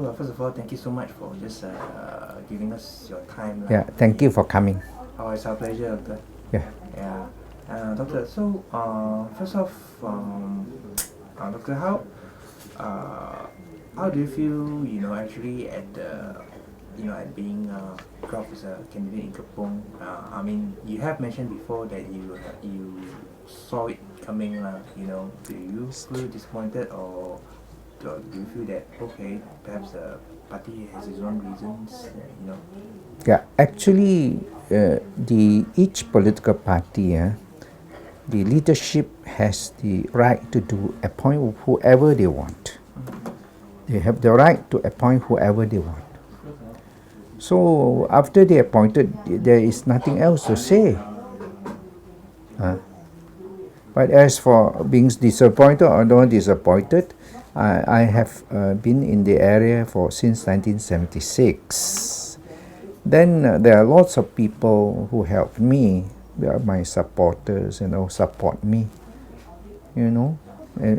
So first of all, thank you so much for just giving us your time. Yeah, thank you for coming. Oh, it's our pleasure, Doctor. Yeah. Yeah. Doctor, so first off, Doctor, how do you feel, actually at the, at being dropped as a candidate in Kapong? I mean, you have mentioned before that you saw it coming, do you feel disappointed or do you feel that, okay, perhaps the party has its own reasons? Yeah, actually, the each political party, the leadership has the right to appoint whoever they want. They have the right to appoint whoever they want. So after they appointed, there is nothing else to say. But as for being disappointed or not disappointed, I have been in the area since 1976. Then there are lots of people who helped me. They are my supporters and all support me. And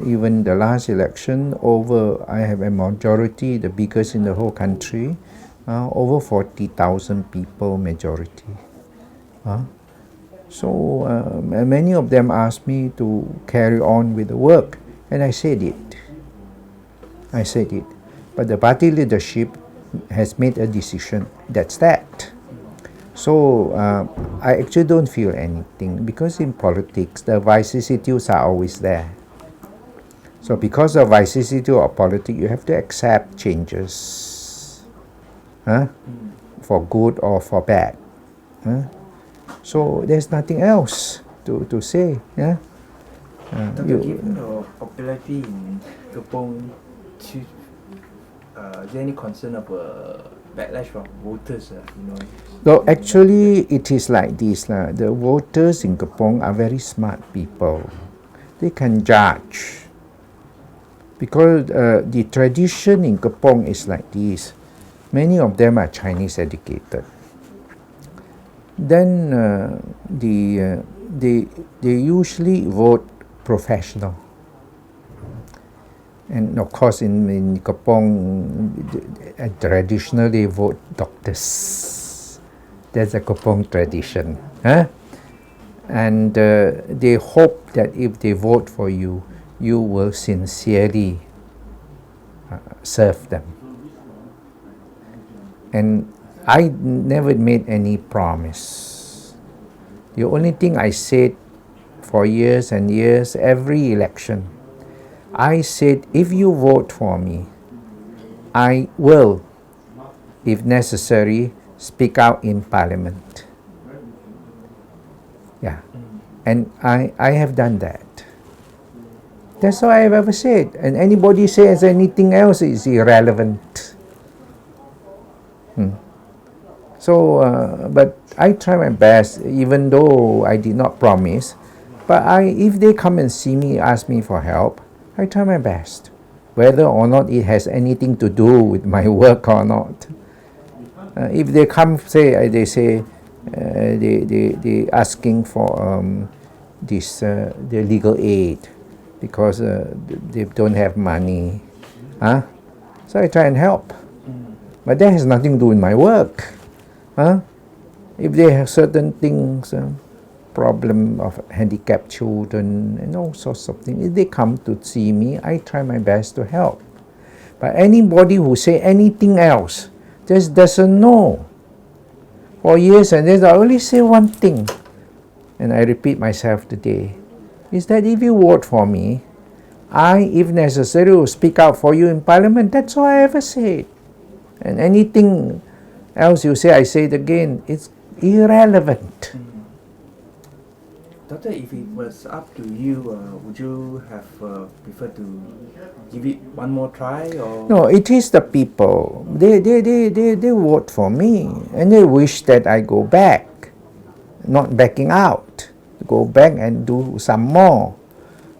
even the last election, I have a majority, the biggest in the whole country, over 40,000 people majority. So many of them asked me to carry on with the work, and I said it. But the party leadership has made a decision. That's that. So I actually don't feel anything because in politics, the vicissitudes are always there. So because of vicissitude of politics, you have to accept changes, for good or for bad. So there's nothing else to say. Yeah. Given your popularity in Kapong, is there any concern of backlash from voters? No, actually, it is like this. The voters in Kapong are very smart people. They can judge. Because the tradition in Kapong is like this. Many of them are Chinese educated. Then they usually vote professional. And of course, in Kapong, traditionally they vote doctors. That's a Kapong tradition. And they hope that if they vote for you, you will sincerely serve them. And I never made any promise. The only thing I said for years and years, every election, I said, if you vote for me, I will, if necessary, speak out in Parliament. Yeah. And I have done that. That's all I have ever said. And anybody says anything else is irrelevant. So, but I try my best, even though I did not promise. But if they come and see me, ask me for help, I try my best, whether or not it has anything to do with my work or not. If they come, they asking for the legal aid because they don't have money, so I try and help. But that has nothing to do with my work. If they have certain things, problem of handicapped children and all sorts of things, if they come to see me, I try my best to help. But anybody who say anything else just doesn't know. For years and years, I only say one thing, and I repeat myself today, is that if you vote for me, I, if necessary, will speak out for you in Parliament. That's all I ever said. And anything else you say, I say it again, it's irrelevant. Doctor, if it was up to you, would you have preferred to give it one more try? Or? No, it is the people. They vote for me and they wish that I go back, not backing out, go back and do some more.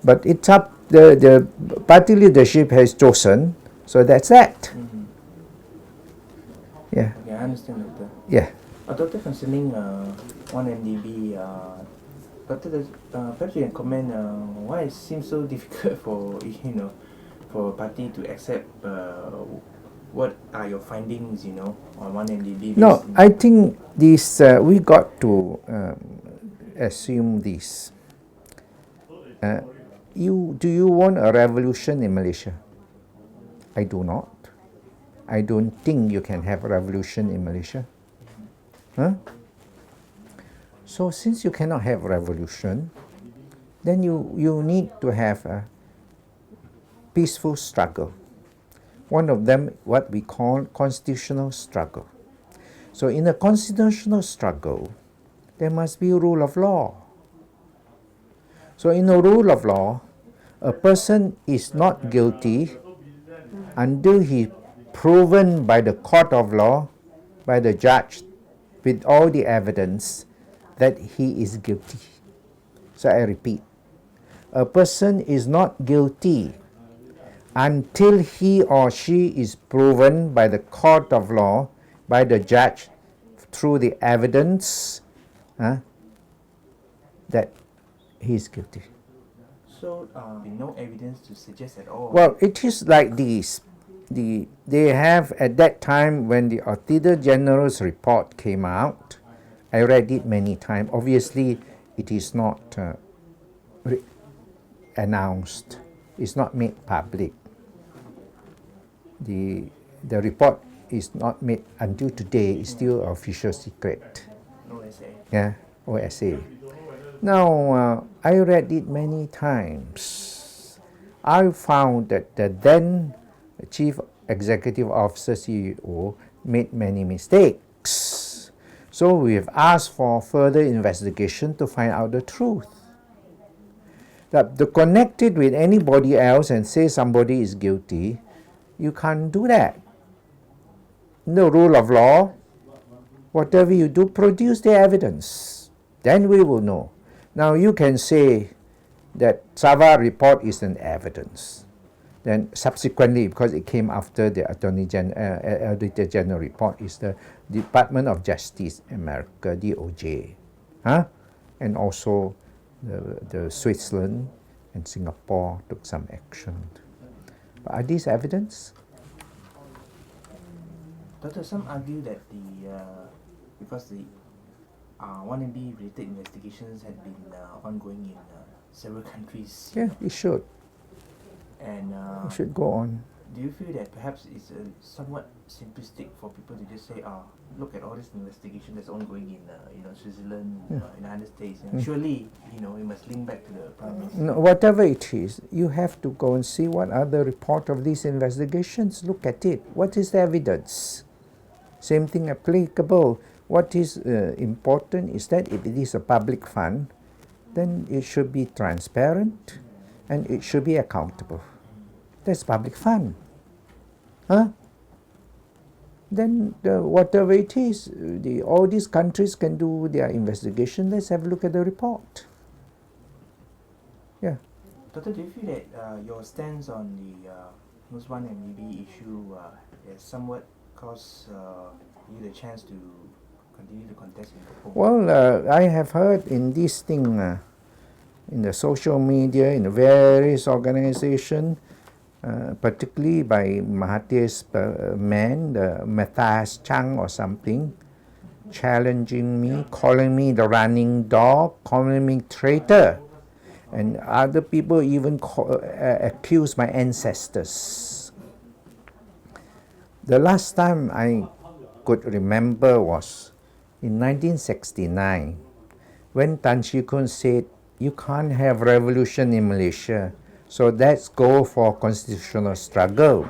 But it's up, the party leadership has chosen, so that's that. Yeah. Okay, I understand, Doctor. Yeah. Doctor, concerning 1MDB, Doctor, perhaps you can comment why it seems so difficult for for a party to accept what are your findings, on 1MDB? No, I think this we got to assume this. Do you want a revolution in Malaysia? I do not. I don't think you can have a revolution in Malaysia. Huh? So since you cannot have revolution, then you need to have a peaceful struggle. One of them, what we call constitutional struggle. So in a constitutional struggle, there must be a rule of law. So in a rule of law, a person is not guilty until he proven by the court of law, by the judge, with all the evidence that he is guilty. So I repeat, a person is not guilty until he or she is proven by the court of law, by the judge, through the evidence that he is guilty. So, no evidence to suggest at all. Well, it is like this. They have, at that time when the Auditor General's report came out, I read it many times. Obviously, it is not announced. It's not made public. The report is not made until today. It's still official secret. OSA. Yeah, OSA. Now, I read it many times. I found that the then Chief Executive Officer CEO made many mistakes. So we have asked for further investigation to find out the truth. That to connect it with anybody else and say somebody is guilty, you can't do that. No rule of law. Whatever you do, produce the evidence. Then we will know. Now you can say that Sabah report is an evidence. Then subsequently, because it came after the Auditor General report, is the Department of Justice America, DOJ, and also the Switzerland and Singapore took some action. But are these evidence? Doctor, some argue that because the 1MB related investigations had been ongoing in several countries. Yeah, it should. And It should go on. do you feel that perhaps it's somewhat simplistic for people to just say, look at all this investigation that's ongoing in Switzerland, in the United States, and surely we must link back to the Prime Minister. No, whatever it is, you have to go and see what are the report of these investigations. Look at it. What is the evidence? Same thing applicable. What is important is that if it is a public fund, then it should be transparent and it should be accountable. That's public fund. Then whatever it is, all these countries can do their investigation. Let's have a look at the report. Yeah. Doctor, do you feel that your stance on the Nus 1MDB issue has somewhat caused you the chance to continue to contest in Kopong? Well, I have heard in this thing, in the social media, in the various organizations, particularly by Mahathir's man, the Matthias Chang or something, challenging me, calling me the running dog, calling me traitor. And other people even accuse my ancestors. The last time I could remember was in 1969, when Tan Sri Kun said, you can't have revolution in Malaysia, so let's go for constitutional struggle.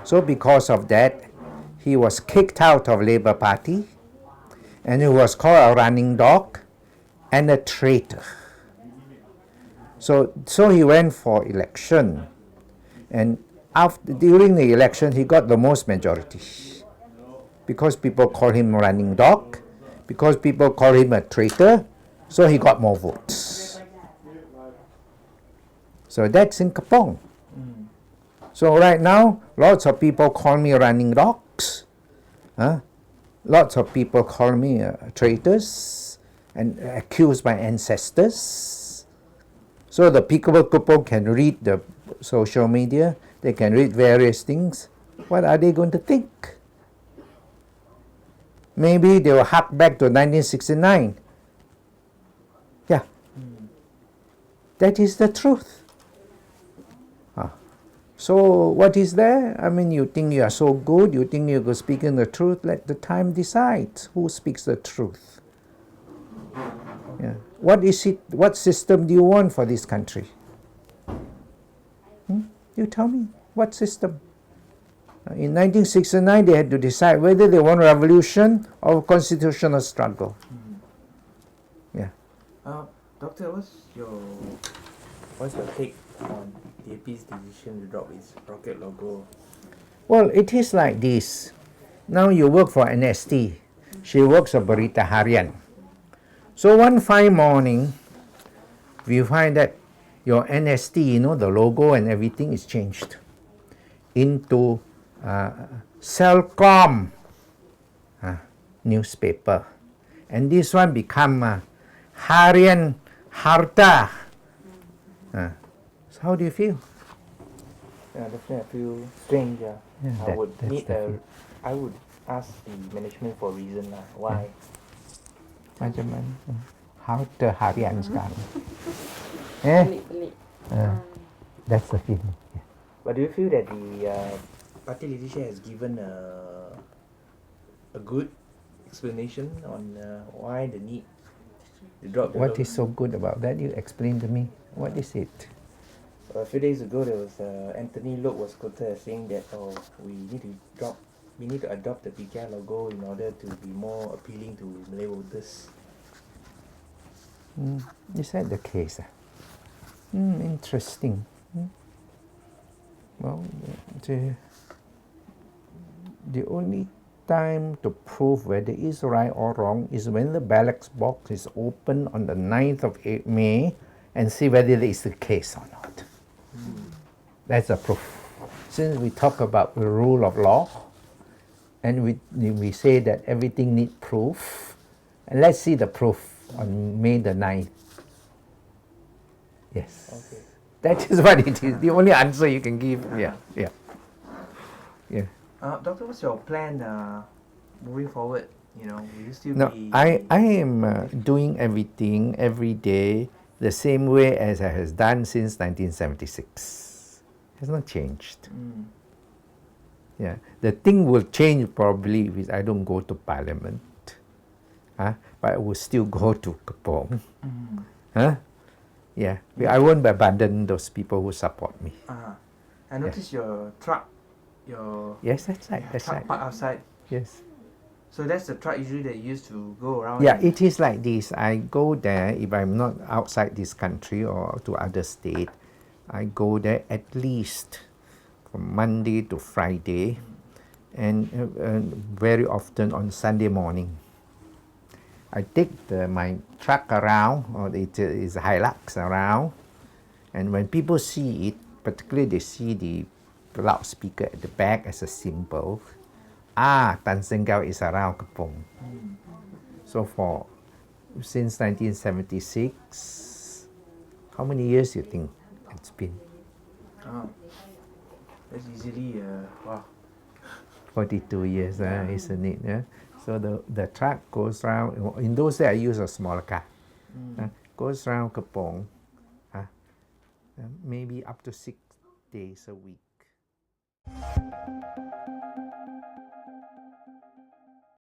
So because of that, he was kicked out of Labour Party, and he was called a running dog and a traitor. So he went for election, and during the election, he got the most majority. Because people call him running dog, because people call him a traitor, so he got more votes. So that's in Kapong. So right now, lots of people call me running dogs. Lots of people call me traitors and accuse my ancestors. So the people Kapong can read the social media, they can read various things. what are they going to think? Maybe they will hark back to 1969. Yeah. That is the truth. So what is there? I mean, you think you are so good, you think you're speaking the truth, let the time decide who speaks the truth. Yeah. What is it? What system do you want for this country? You tell me, what system? In 1969, they had to decide whether they want revolution or constitutional struggle. Yeah. Doctor, what's your take on DAP's decision to drop its rocket logo? Well, it is like this. Now you work for NST. She works for Berita Harian. So one fine morning, we find that your NST, the logo and everything is changed into Celcom newspaper. And this one become Harian Harta. So how do you feel? Yeah, definitely I feel strange. Yeah, I would ask the management for a reason why. Macam mana? Harta Harian sekarang. Pelik-pelik. That's the feeling. Yeah. But do you feel that the party leadership has given a good explanation on why the need to drop the What logo? is so good about that? You explain to me. What is it? A few days ago, there was Anthony Loke was quoted as saying that we need to adopt the PKR logo in order to be more appealing to Malay voters. Is that the case? Interesting. Well, the only time to prove whether it is right or wrong is when the ballot box is open on the 9th of May and see whether it is the case or not. That's a proof. Since we talk about the rule of law and we say that everything needs proof, and let's see the proof on May the 9th. Yes. Okay. That is what it is. The only answer you can give. Yeah. Doctor, what's your plan moving forward? Will you still No, be... I am doing everything every day the same way as I has done since 1976. Has not changed. Yeah, the thing will change probably if I don't go to Parliament. But I will still go to Kepong. Yeah, I won't abandon those people who support me. I noticed your truck, Yes, that's right. That's truck right. parked outside. Yes. So that's the truck usually that you used to go around. Yeah, and- it is like this. I go there if I'm not outside this country or to other state. I go there at least from Monday to Friday, and very often on Sunday morning. I take my truck around, or it is Hilux around, and when people see it, particularly they see the loudspeaker at the back as a symbol. Tan Seng Gao is around Kepong. So since 1976, how many years do you think it's been? That's easily 42 years, isn't it? Yeah? So the truck goes around. In those days, I use a smaller car. Goes around Kepong, maybe up to 6 days a week.